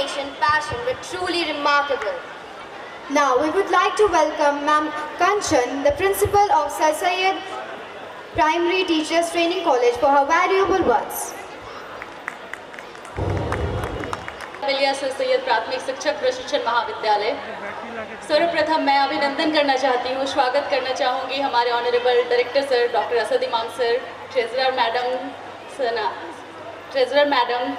determination, passion were truly remarkable. Now we would like to welcome Ma'am Kanchan, the principal of Sir Syed Primary Teachers Training College for her valuable words. मिलिया sir Syed प्राथमिक शिक्षक प्रशिक्षण महाविद्यालय। सर्वप्रथम मैं अभिनंदन करना चाहती हूँ, स्वागत करना चाहूँगी हमारे honourable director sir doctor Asad Imam sir, treasurer madam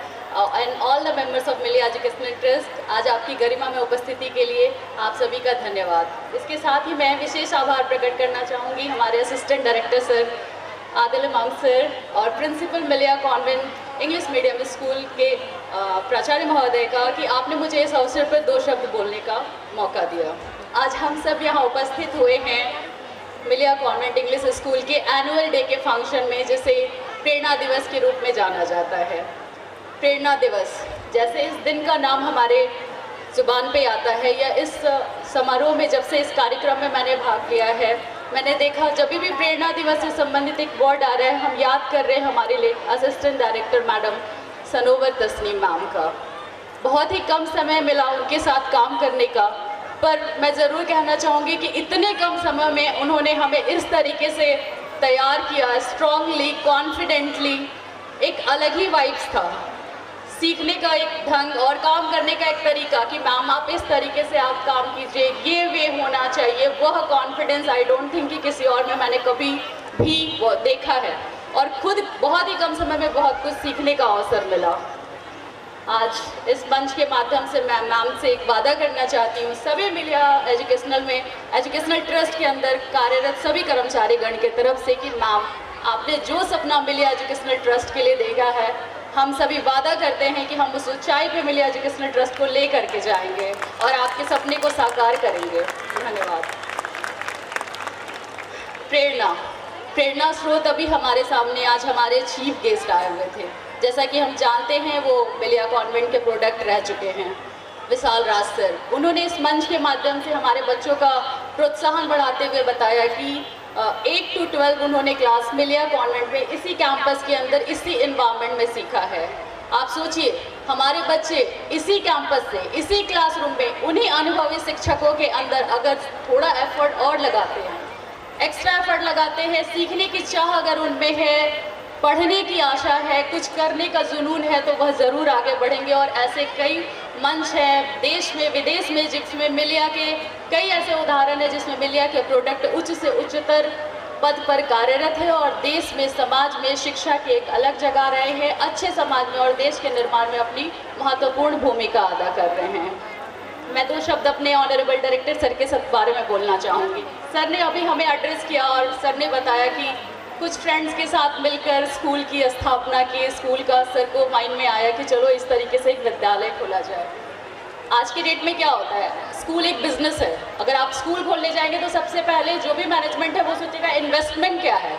and all the members of Millia educational trust. आज आपकी गरिमा में उपस्थिति के लिए आप सभी का धन्यवाद। इसके साथ ही मैं विशेष आभार प्रकट करना चाहूँगी हमारे असिस्टेंट डायरेक्टर सर आदिल इमाम सर और प्रिंसिपल मिलिया कॉन्वेंट इंग्लिश मीडियम स्कूल के प्राचार्य महोदय का कि आपने मुझे इस अवसर पर 2 शब्द बोलने का मौका दिया। आज हम सब यहाँ उपस्थित हुए हैं मिलिया कॉन्वेंट इंग्लिश स्कूल के एनुअल डे के फंक्शन में, जिसे प्रेरणा दिवस के रूप में जाना जाता है। प्रेरणा दिवस, जैसे इस दिन का नाम हमारे जुबान पे आता है, या इस समारोह में जब से इस कार्यक्रम में मैंने भाग लिया है, मैंने देखा जब भी प्रेरणा दिवस से संबंधित एक वर्ड आ रहा है, हम याद कर रहे हैं हमारे लिए असिस्टेंट डायरेक्टर मैडम सनोवर तस्नीम मैम का। बहुत ही कम समय मिला उनके साथ काम करने का, पर मैं ज़रूर कहना चाहूँगी कि इतने कम समय में उन्होंने हमें इस तरीके से तैयार किया, स्ट्रांगली, कॉन्फिडेंटली। एक अलग ही वाइब्स था, सीखने का एक ढंग और काम करने का एक तरीका कि मैम आप इस तरीके से आप काम कीजिए, ये वे होना चाहिए। वह कॉन्फिडेंस आई डोंट थिंक कि किसी और में मैंने कभी भी वो देखा है, और खुद बहुत ही कम समय में बहुत कुछ सीखने का अवसर मिला। आज इस मंच के माध्यम से मैं मैम से एक वादा करना चाहती हूँ, सभी मिलिया एजुकेशनल ट्रस्ट के अंदर कार्यरत सभी कर्मचारी गण की तरफ से, कि मैम आपने जो सपना मिलिया एजुकेशनल ट्रस्ट के लिए देखा है, हम सभी वादा करते हैं कि हम उस ऊंचाई पे मिलिया एजुकेशनल ट्रस्ट को ले करके जाएंगे और आपके सपने को साकार करेंगे। धन्यवाद। प्रेरणा स्रोत अभी हमारे सामने आज हमारे चीफ गेस्ट आए हुए थे। जैसा कि हम जानते हैं वो मिलिया कॉन्वेंट के प्रोडक्ट रह चुके हैं, विशाल राज सर। उन्होंने इस मंच के माध्यम से हमारे बच्चों का प्रोत्साहन बढ़ाते हुए बताया कि 8 to 12 उन्होंने क्लास मिलिया कॉन्वेंट में इसी कैंपस के अंदर इसी इन्वायरमेंट में सीखा है। आप सोचिए, हमारे बच्चे इसी कैंपस से, इसी क्लासरूम में, उन्हीं अनुभवी शिक्षकों के अंदर अगर थोड़ा एफर्ट और लगाते हैं, एक्स्ट्रा एफर्ट लगाते हैं, सीखने की चाह अगर उनमें है, पढ़ने की आशा है, कुछ करने का जुनून है, तो वह ज़रूर आगे बढ़ेंगे। और ऐसे कई मंच हैं देश में विदेश में जिसमें मिलिया के कई ऐसे उदाहरण हैं जिसमें मिलिया के प्रोडक्ट उच्च से उच्चतर पद पर कार्यरत है और देश में, समाज में शिक्षा की एक अलग जगह रहे हैं, अच्छे समाज में और देश के निर्माण में अपनी महत्वपूर्ण भूमिका अदा कर रहे हैं। मैं 2 शब्द अपने ऑनरेबल डायरेक्टर सर के बारे में बोलना चाहूँगी। सर ने अभी हमें एड्रेस किया और सर ने बताया कि कुछ फ्रेंड्स के साथ मिलकर स्कूल की स्थापना की। स्कूल का सर को माइंड में आया कि चलो इस तरीके से एक विद्यालय खोला जाए। आज के डेट में क्या होता है, स्कूल एक बिजनेस है। अगर आप स्कूल खोलने जाएंगे तो सबसे पहले जो भी मैनेजमेंट है वो सोचेगा इन्वेस्टमेंट क्या है,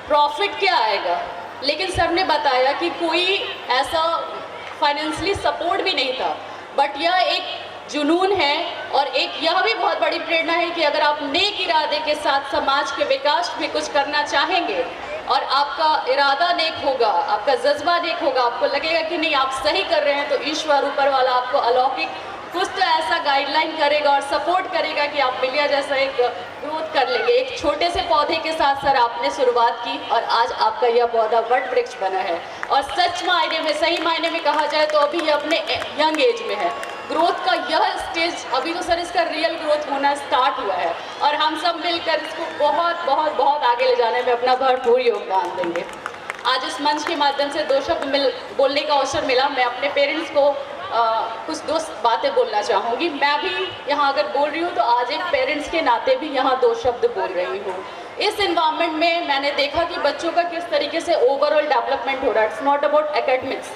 प्रॉफिट क्या आएगा। लेकिन सर ने बताया कि कोई ऐसा फाइनेंशियली सपोर्ट भी नहीं था, बट यह एक जुनून है और एक यह भी बहुत बड़ी प्रेरणा है कि अगर आप नेक इरादे के साथ समाज के विकास में कुछ करना चाहेंगे और आपका इरादा नेक होगा, आपका जज्बा नेक होगा, आपको लगेगा कि नहीं आप सही कर रहे हैं, तो ईश्वर ऊपर वाला आपको अलौकिक कुछ तो ऐसा गाइडलाइन करेगा और सपोर्ट करेगा कि आप मिलिया जैसा एक ग्रोथ कर लेंगे। एक छोटे से पौधे के साथ सर आपने शुरुआत की और आज आपका यह पौधा वट वृक्ष बना है। और सच मायने में, सही मायने में कहा जाए तो अभी ये अपने यंग एज में है। ग्रोथ का यह स्टेज अभी तो सर इसका रियल ग्रोथ होना स्टार्ट हुआ है और हम सब मिलकर इसको बहुत बहुत बहुत आगे ले जाने में अपना भरपूर योगदान देंगे। आज इस मंच के माध्यम से 2 शब्द बोलने का अवसर मिला। मैं अपने पेरेंट्स को कुछ 2 बातें बोलना चाहूँगी। मैं भी यहाँ अगर बोल रही हूँ तो आज एक पेरेंट्स के नाते भी यहाँ 2 शब्द बोल रही हूँ। इस इन्वायरमेंट में मैंने देखा कि बच्चों का किस तरीके से ओवरऑल डेवलपमेंट हो रहा है। It's not about academics,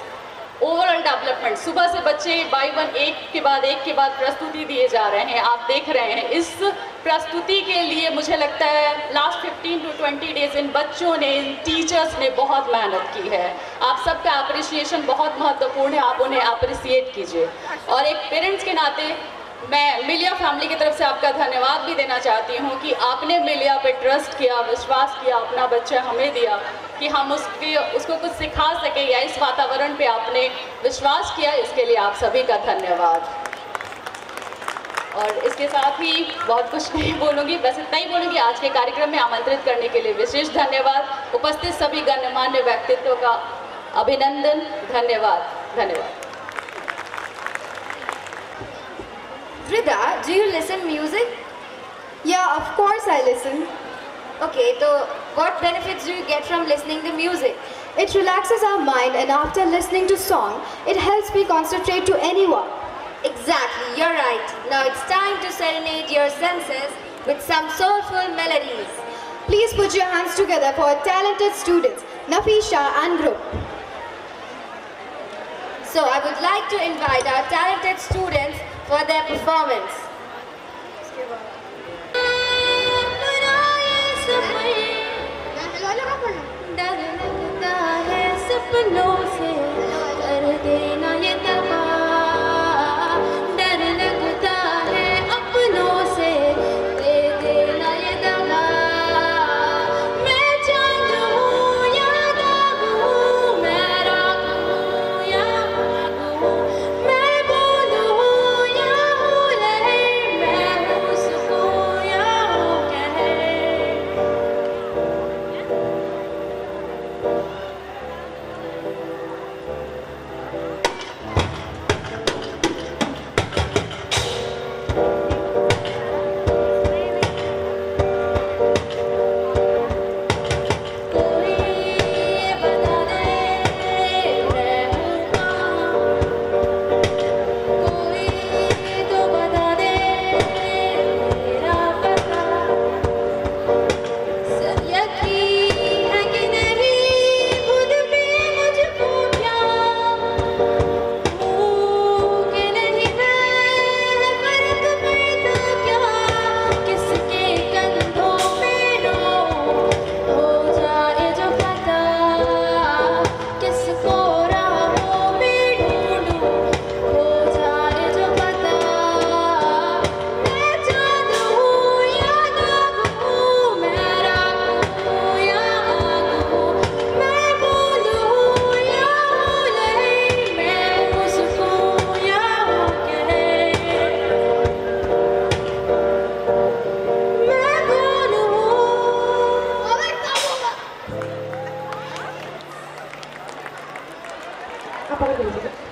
overall development. सुबह से बच्चे बाय वन एक के बाद प्रस्तुति दिए जा रहे हैं, आप देख रहे हैं। इस प्रस्तुति के लिए मुझे लगता है लास्ट 15 to 20 डेज इन बच्चों ने, इन टीचर्स ने बहुत मेहनत की है। आप सबका अप्रिसिएशन बहुत महत्वपूर्ण है, आप उन्हें अप्रिसिएट कीजिए। और एक पेरेंट्स के नाते मैं मिलिया फैमिली की तरफ से आपका धन्यवाद भी देना चाहती हूँ कि आपने मिलिया पे ट्रस्ट किया, विश्वास किया, अपना बच्चा हमें दिया कि हम उसको कुछ सिखा सके, या इस वातावरण पे आपने विश्वास किया, इसके लिए आप सभी का धन्यवाद। और इसके साथ ही बहुत कुछ नहीं बोलूँगी, बस इतना ही बोलूँगी, आज के कार्यक्रम में आमंत्रित करने के लिए विशेष धन्यवाद। उपस्थित सभी गणमान्य व्यक्तित्वों का अभिनंदन, धन्यवाद, धन्यवाद। Vrida, do you listen music? Yeah, of course I listen. Okay, so what benefits do you get from listening to music? It relaxes our mind, and after listening to song, it helps me concentrate to any work. Exactly, you're right. Now it's time to serenade your senses with some soulful melodies. Please put your hands together for our talented students, Nafisha and group. So I would like to invite our talented students for their performance. सपनों से कर देना ये दवा, डर लगता है अपनों से दे देना ये दवा। मैं चांद हूँ या दाग हूँ, मैं राख हूँ या आग हूँ, मैं बूंद हूँ या हूँ लहर, मैं हूँ सुकून या हूँ कहर। Apa lagi?